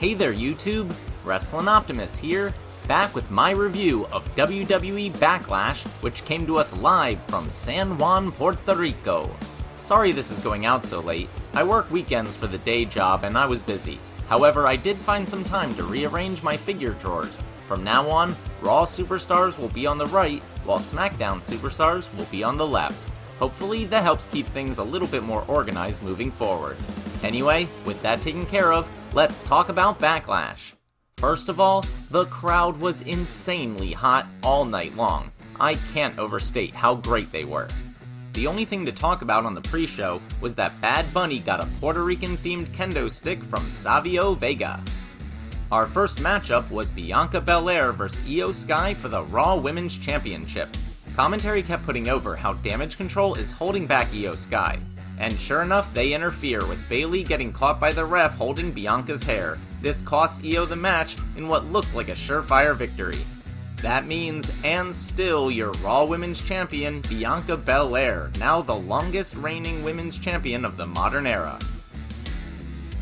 Hey there YouTube, Wrestling Optimus here, back with my review of WWE Backlash, which came to us live from San Juan, Puerto Rico. Sorry this is going out so late, I work weekends for the day job and I was busy. However, I did find some time to rearrange my figure drawers. From now on, Raw Superstars will be on the right, while SmackDown Superstars will be on the left. Hopefully that helps keep things a little bit more organized moving forward. Anyway, with that taken care of, let's talk about Backlash. First of all, the crowd was insanely hot all night long. I can't overstate how great they were. The only thing to talk about on the pre-show was that Bad Bunny got a Puerto Rican-themed kendo stick from Savio Vega. Our first matchup was Bianca Belair vs Io Sky for the Raw Women's Championship. Commentary kept putting over how Damage Control is holding back Io Sky, and sure enough they interfere with Bayley getting caught by the ref holding Bianca's hair. This costs Io the match in what looked like a surefire victory. That means, and still, your Raw Women's Champion, Bianca Belair, now the longest reigning Women's Champion of the modern era.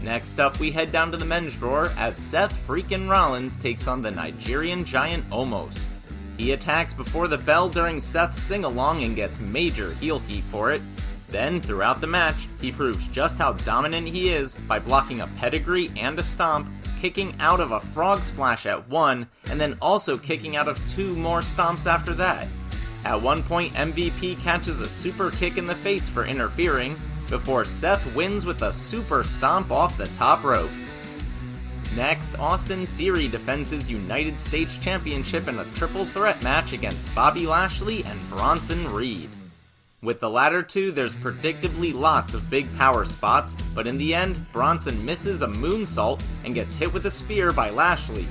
Next up, we head down to the men's drawer as Seth freakin' Rollins takes on the Nigerian giant Omos. He attacks before the bell during Seth's sing-along and gets major heel heat for it. Then, throughout the match, he proves just how dominant he is by blocking a pedigree and a stomp, kicking out of a frog splash at one, and then also kicking out of two more stomps after that. At one point, MVP catches a super kick in the face for interfering, before Seth wins with a super stomp off the top rope. Next, Austin Theory defends his United States Championship in a triple threat match against Bobby Lashley and Bronson Reed. With the latter two, there's predictably lots of big power spots, but in the end, Bronson misses a moonsault and gets hit with a spear by Lashley.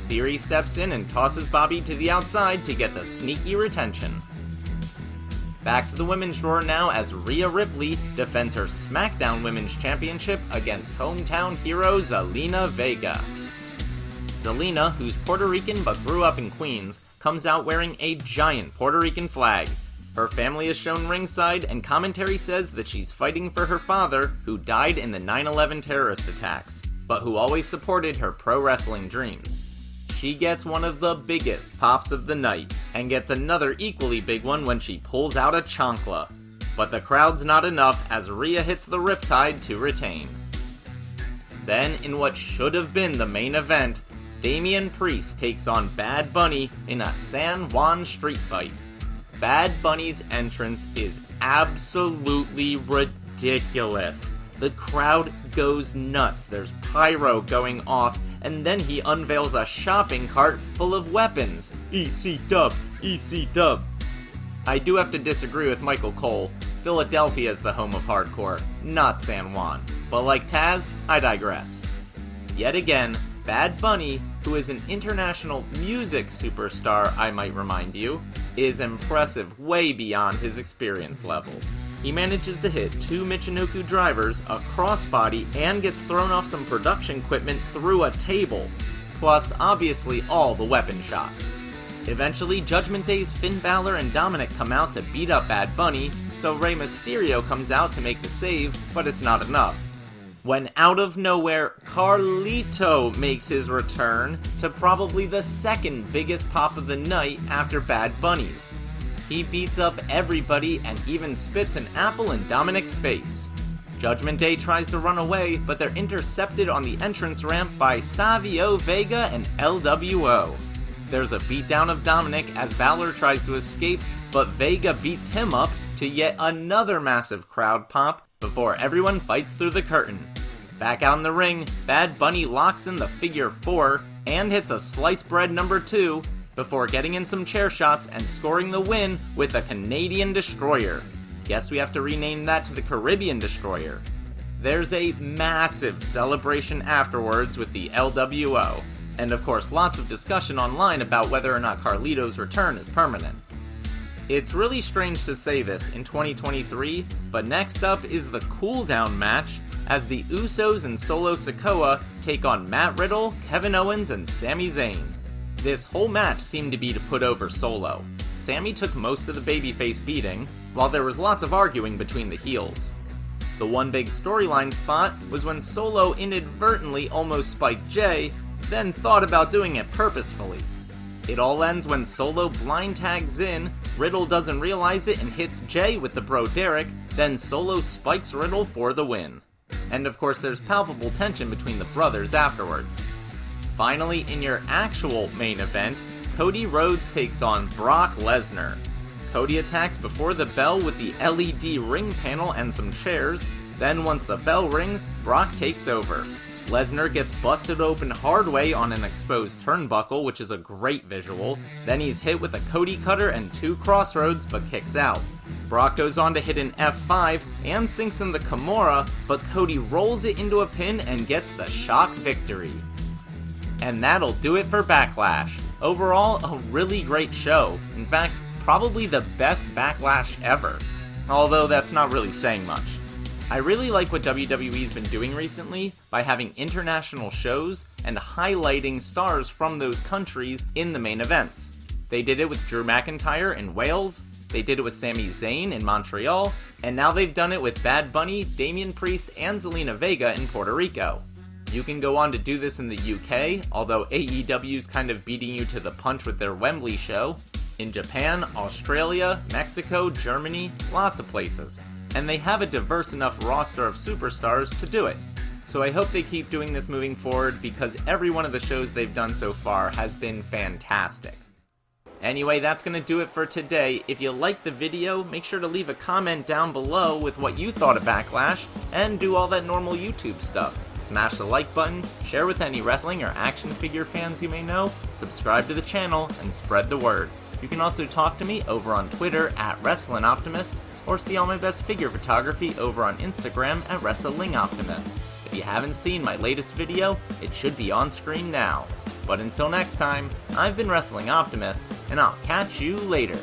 Theory steps in and tosses Bobby to the outside to get the sneaky retention. Back to the women's drawer now as Rhea Ripley defends her SmackDown Women's Championship against hometown hero Zelina Vega. Zelina, who's Puerto Rican but grew up in Queens, comes out wearing a giant Puerto Rican flag. Her family is shown ringside, and commentary says that she's fighting for her father, who died in the 9/11 terrorist attacks, but who always supported her pro wrestling dreams. She gets one of the biggest pops of the night, and gets another equally big one when she pulls out a chancla. But the crowd's not enough as Rhea hits the riptide to retain. Then, in what should have been the main event, Damian Priest takes on Bad Bunny in a San Juan Street Fight. Bad Bunny's entrance is absolutely ridiculous. The crowd goes nuts, there's pyro going off, and then he unveils a shopping cart full of weapons. EC dub, EC dub. I do have to disagree with Michael Cole. Philadelphia is the home of hardcore, not San Juan. But like Taz, I digress. Yet again, Bad Bunny, who is an international music superstar, I might remind you, is impressive way beyond his experience level. He manages to hit two Michinoku drivers, a crossbody, and gets thrown off some production equipment through a table. Plus, obviously, all the weapon shots. Eventually, Judgment Day's Finn Balor and Dominic come out to beat up Bad Bunny, so Rey Mysterio comes out to make the save, but it's not enough. When out of nowhere, Carlito makes his return to probably the second biggest pop of the night after Bad Bunny's. He beats up everybody and even spits an apple in Dominic's face. Judgment Day tries to run away, but they're intercepted on the entrance ramp by Savio Vega and LWO. There's a beatdown of Dominic as Balor tries to escape, but Vega beats him up to yet another massive crowd pop before everyone fights through the curtain. Back out in the ring, Bad Bunny locks in the figure 4 and hits a sliced bread number 2 before getting in some chair shots and scoring the win with a Canadian Destroyer. Guess we have to rename that to the Caribbean Destroyer. There's a massive celebration afterwards with the LWO, and of course lots of discussion online about whether or not Carlito's return is permanent. It's really strange to say this in 2023, but next up is the cool down match as the Usos and Solo Sikoa take on Matt Riddle, Kevin Owens, and Sami Zayn. This whole match seemed to be to put over Solo. Sami took most of the babyface beating, while there was lots of arguing between the heels. The one big storyline spot was when Solo inadvertently almost spiked Jay, then thought about doing it purposefully. It all ends when Solo blind tags in, Riddle doesn't realize it and hits Jay with the Bro Derek, then Solo spikes Riddle for the win. And of course there's palpable tension between the brothers afterwards. Finally, in your actual main event, Cody Rhodes takes on Brock Lesnar. Cody attacks before the bell with the LED ring panel and some chairs, then once the bell rings, Brock takes over. Lesnar gets busted open hard way on an exposed turnbuckle, which is a great visual, then he's hit with a Cody cutter and 2 crossroads but kicks out. Brock goes on to hit an F5 and sinks in the Kimura, but Cody rolls it into a pin and gets the shock victory. And that'll do it for Backlash. Overall, a really great show. In fact, probably the best Backlash ever. Although that's not really saying much. I really like what WWE's been doing recently by having international shows and highlighting stars from those countries in the main events. They did it with Drew McIntyre in Wales, they did it with Sami Zayn in Montreal, and now they've done it with Bad Bunny, Damian Priest, and Zelina Vega in Puerto Rico. You can go on to do this in the UK, although AEW's kind of beating you to the punch with their Wembley show, in Japan, Australia, Mexico, Germany, lots of places. And they have a diverse enough roster of superstars to do it. So I hope they keep doing this moving forward because every one of the shows they've done so far has been fantastic. Anyway, that's going to do it for today. If you liked the video, make sure to leave a comment down below with what you thought of Backlash, and do all that normal YouTube stuff. Smash the like button, share with any wrestling or action figure fans you may know, subscribe to the channel, and spread the word. You can also talk to me over on Twitter at WrestlingOptimus, or see all my best figure photography over on Instagram at WrestlingOptimus. If you haven't seen my latest video, it should be on screen now. But until next time, I've been Wrestling Optimus, and I'll catch you later.